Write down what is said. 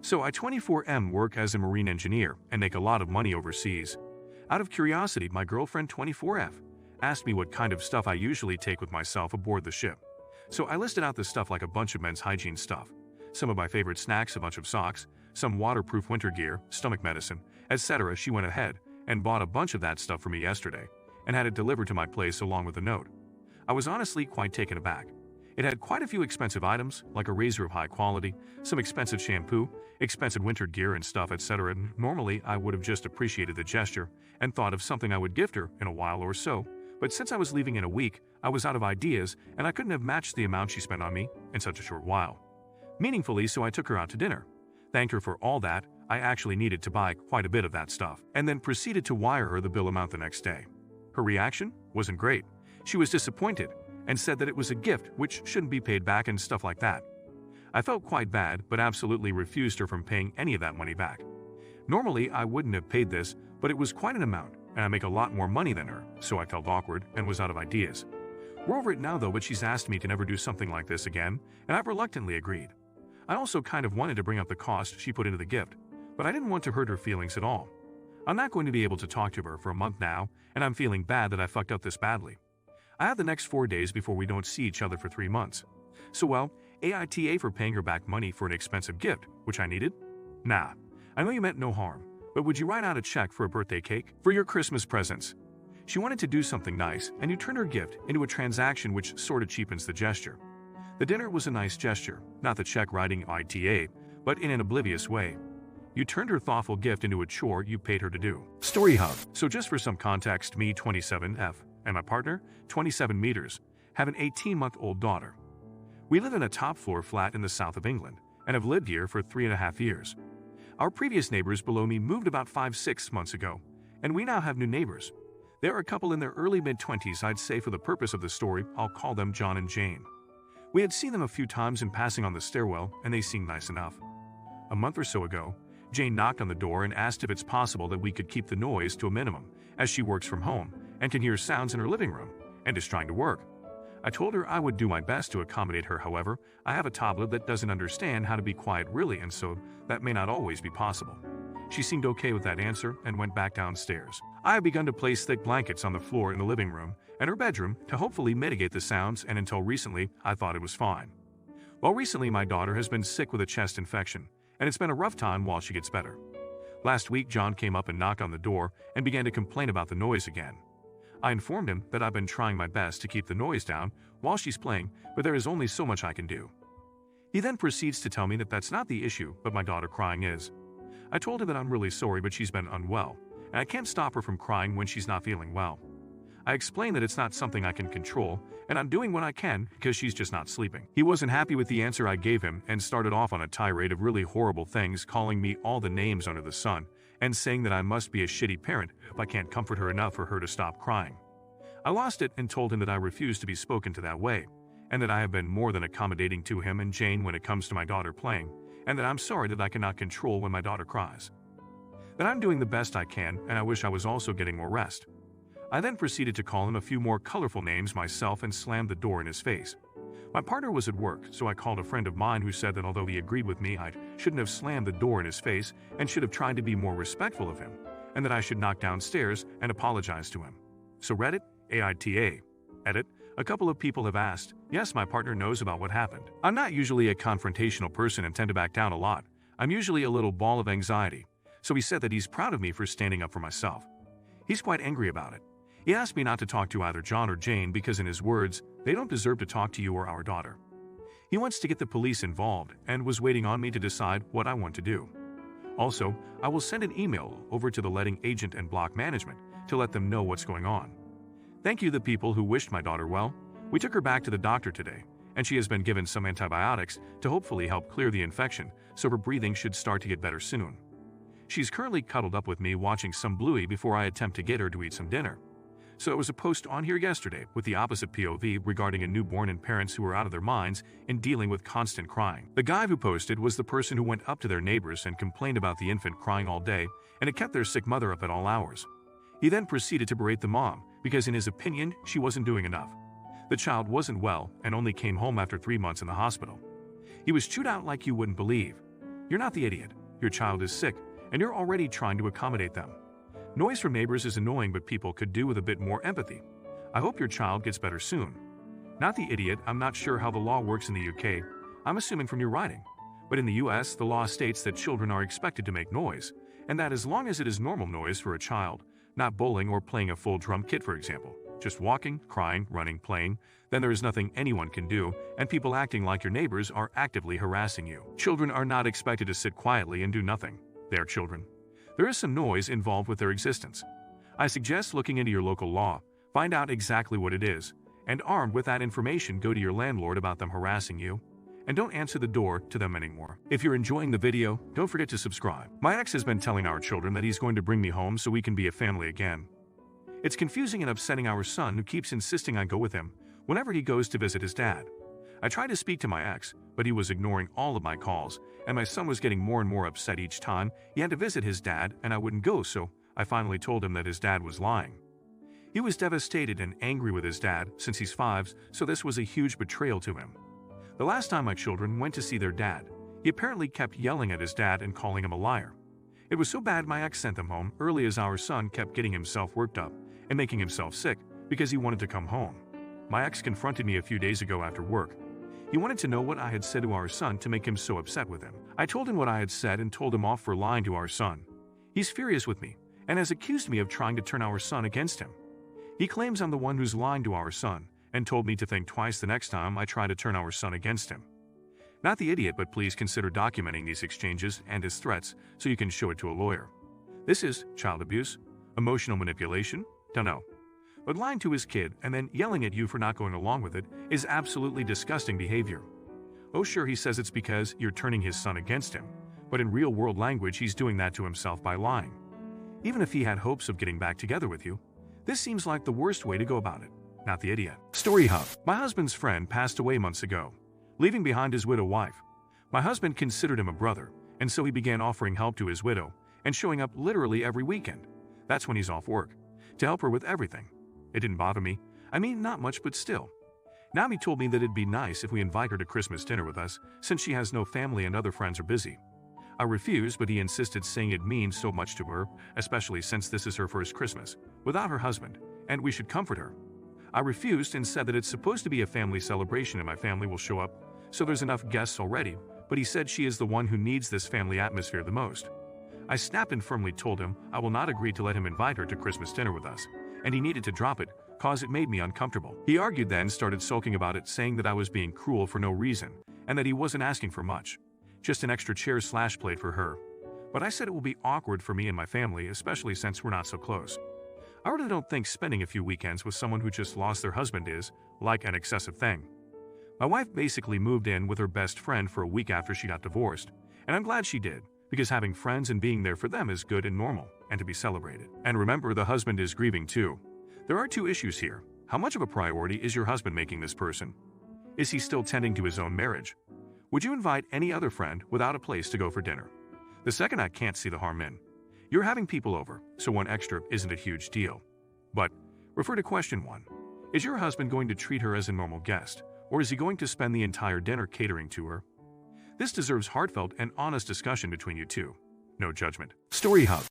So I 24M work as a marine engineer and make a lot of money overseas. Out of curiosity, my girlfriend 24F asked me what kind of stuff I usually take with myself aboard the ship. So I listed out the stuff like a bunch of men's hygiene stuff, some of my favorite snacks, a bunch of socks, some waterproof winter gear, stomach medicine, etc. She went ahead and bought a bunch of that stuff for me yesterday and had it delivered to my place along with a note. I was honestly quite taken aback. It had quite a few expensive items, like a razor of high quality, some expensive shampoo, expensive winter gear and stuff, etc. Normally, I would have just appreciated the gesture and thought of something I would gift her in a while or so, but since I was leaving in a week, I was out of ideas and I couldn't have matched the amount she spent on me in such a short while. Meaningfully, so I took her out to dinner, thanked her for all that. I actually needed to buy quite a bit of that stuff, and then proceeded to wire her the bill amount the next day. Her reaction wasn't great. She was disappointed and said that it was a gift which shouldn't be paid back and stuff like that. I felt quite bad, but absolutely refused her from paying any of that money back. Normally, I wouldn't have paid this, but it was quite an amount, and I make a lot more money than her, so I felt awkward and was out of ideas. We're over it now though, but she's asked me to never do something like this again, and I've reluctantly agreed. I also kind of wanted to bring up the cost she put into the gift, but I didn't want to hurt her feelings at all. I'm not going to be able to talk to her for a month now, and I'm feeling bad that I fucked up this badly. I have the next 4 days before we don't see each other for 3 months. So well, AITA for paying her back money for an expensive gift, which I needed? Nah, I know you meant no harm, but would you write out a check for a birthday cake for your Christmas presents? She wanted to do something nice, and you turned her gift into a transaction which sort of cheapens the gesture. The dinner was a nice gesture, not the check writing ITA, but in an oblivious way. You turned her thoughtful gift into a chore you paid her to do. Story Hub. So just for some context, me, 27F, and my partner, 27 meters, have an 18-month-old daughter. We live in a top-floor flat in the south of England and have lived here for 3.5 years. Our previous neighbors below me moved about 5-6 months ago, and we now have new neighbors. They're a couple in their early mid-20s. I'd say for the purpose of the story, I'll call them John and Jane. We had seen them a few times in passing on the stairwell, and they seemed nice enough. A month or so ago, Jane knocked on the door and asked if it's possible that we could keep the noise to a minimum, as she works from home and can hear sounds in her living room and is trying to work. I told her I would do my best to accommodate her. However, I have a toddler that doesn't understand how to be quiet really, and so that may not always be possible. She seemed okay with that answer and went back downstairs. I have begun to place thick blankets on the floor in the living room and her bedroom to hopefully mitigate the sounds, and until recently, I thought it was fine. Well, recently my daughter has been sick with a chest infection, and it's been a rough time while she gets better. Last week, John came up and knocked on the door and began to complain about the noise again. I informed him that I've been trying my best to keep the noise down while she's playing, but there is only so much I can do. He then proceeds to tell me that that's not the issue, but my daughter crying is. I told him that I'm really sorry, but she's been unwell, and I can't stop her from crying when she's not feeling well. I explained that it's not something I can control, and I'm doing what I can because she's just not sleeping. He wasn't happy with the answer I gave him and started off on a tirade of really horrible things, calling me all the names under the sun and saying that I must be a shitty parent if I can't comfort her enough for her to stop crying. I lost it and told him that I refuse to be spoken to that way, and that I have been more than accommodating to him and Jane when it comes to my daughter playing, and that I'm sorry that I cannot control when my daughter cries. That I'm doing the best I can, and I wish I was also getting more rest. I then proceeded to call him a few more colorful names myself and slammed the door in his face. My partner was at work, so I called a friend of mine who said that although he agreed with me, I shouldn't have slammed the door in his face and should have tried to be more respectful of him, and that I should knock downstairs and apologize to him. So Reddit, AITA. Edit, a couple of people have asked, yes, my partner knows about what happened. I'm not usually a confrontational person and tend to back down a lot. I'm usually a little ball of anxiety, so he said that he's proud of me for standing up for myself. He's quite angry about it. He asked me not to talk to either John or Jane because, in his words, they don't deserve to talk to you or our daughter. He wants to get the police involved and was waiting on me to decide what I want to do. Also, I will send an email over to the letting agent and block management to let them know what's going on. Thank you, the people who wished my daughter well. We took her back to the doctor today, and she has been given some antibiotics to hopefully help clear the infection, so her breathing should start to get better soon. She's currently cuddled up with me watching some Bluey before I attempt to get her to eat some dinner. So it was a post on here yesterday with the opposite POV regarding a newborn and parents who are out of their minds in dealing with constant crying. The guy who posted was the person who went up to their neighbors and complained about the infant crying all day, and it kept their sick mother up at all hours. He then proceeded to berate the mom because, in his opinion, she wasn't doing enough. The child wasn't well and only came home after 3 months in the hospital. He was chewed out like you wouldn't believe. You're not the idiot. your child is sick, and you're already trying to accommodate them. Noise from neighbors is annoying, but people could do with a bit more empathy. I hope your child gets better soon. Not the idiot. I'm not sure how the law works in the UK. I'm assuming from your writing. But in the US, the law states that children are expected to make noise, and that as long as it is normal noise for a child, not bowling or playing a full drum kit, for example, just walking, crying, running, playing, then there is nothing anyone can do, and people acting like your neighbors are actively harassing you. Children are not expected to sit quietly and do nothing. They are children. There is some noise involved with their existence. I suggest looking into your local law, find out exactly what it is, and armed with that information, go to your landlord about them harassing you, and don't answer the door to them anymore. If you're enjoying the video, don't forget to subscribe. My ex has been telling our children that he's going to bring me home so we can be a family again. It's confusing and upsetting our son, who keeps insisting I go with him whenever he goes to visit his dad. I tried to speak to my ex, but he was ignoring all of my calls, and my son was getting more and more upset each time he had to visit his dad and I wouldn't go, so I finally told him that his dad was lying. He was devastated and angry with his dad since he's 5, so this was a huge betrayal to him. The last time my children went to see their dad, he apparently kept yelling at his dad and calling him a liar. It was so bad my ex sent them home early, as our son kept getting himself worked up and making himself sick because he wanted to come home. My ex confronted me a few days ago after work. He wanted to know what I had said to our son to make him so upset with him. I told him what I had said and told him off for lying to our son. He's furious with me and has accused me of trying to turn our son against him. He claims I'm the one who's lying to our son and told me to think twice the next time I try to turn our son against him. Not the idiot, but please consider documenting these exchanges and his threats so you can show it to a lawyer. This is child abuse, emotional manipulation, don't know. But lying to his kid and then yelling at you for not going along with it is absolutely disgusting behavior. Oh sure, he says it's because you're turning his son against him, but in real-world language he's doing that to himself by lying. Even if he had hopes of getting back together with you, this seems like the worst way to go about it. Not the idiot. Story Hub. My husband's friend passed away months ago, leaving behind his widow wife. My husband considered him a brother, and so he began offering help to his widow and showing up literally every weekend. That's when he's off work, to help her with everything. It didn't bother me. I mean, not much, but still. Now he told me that it'd be nice if we invite her to Christmas dinner with us, since she has no family and other friends are busy. I refused, but he insisted, saying it means so much to her, especially since this is her first Christmas without her husband, and we should comfort her. I refused and said that it's supposed to be a family celebration and my family will show up, so there's enough guests already, but he said she is the one who needs this family atmosphere the most. I snapped and firmly told him I will not agree to let him invite her to Christmas dinner with us, and he needed to drop it, cause it made me uncomfortable. He argued, then started sulking about it, saying that I was being cruel for no reason, and that he wasn't asking for much. Just an extra chair/plate for her. But I said it will be awkward for me and my family, especially since we're not so close. I really don't think spending a few weekends with someone who just lost their husband is, like, an excessive thing. My wife basically moved in with her best friend for a week after she got divorced, and I'm glad she did, because having friends and being there for them is good and normal, and to be celebrated. And remember, the husband is grieving too. There are two issues here. How much of a priority is your husband making this person? Is he still tending to his own marriage? Would you invite any other friend without a place to go for dinner? The second, I can't see the harm in. You're having people over, so one extra isn't a huge deal. But refer to question 1. Is your husband going to treat her as a normal guest, or is he going to spend the entire dinner catering to her? This deserves heartfelt and honest discussion between you two. No judgment. Story Hub.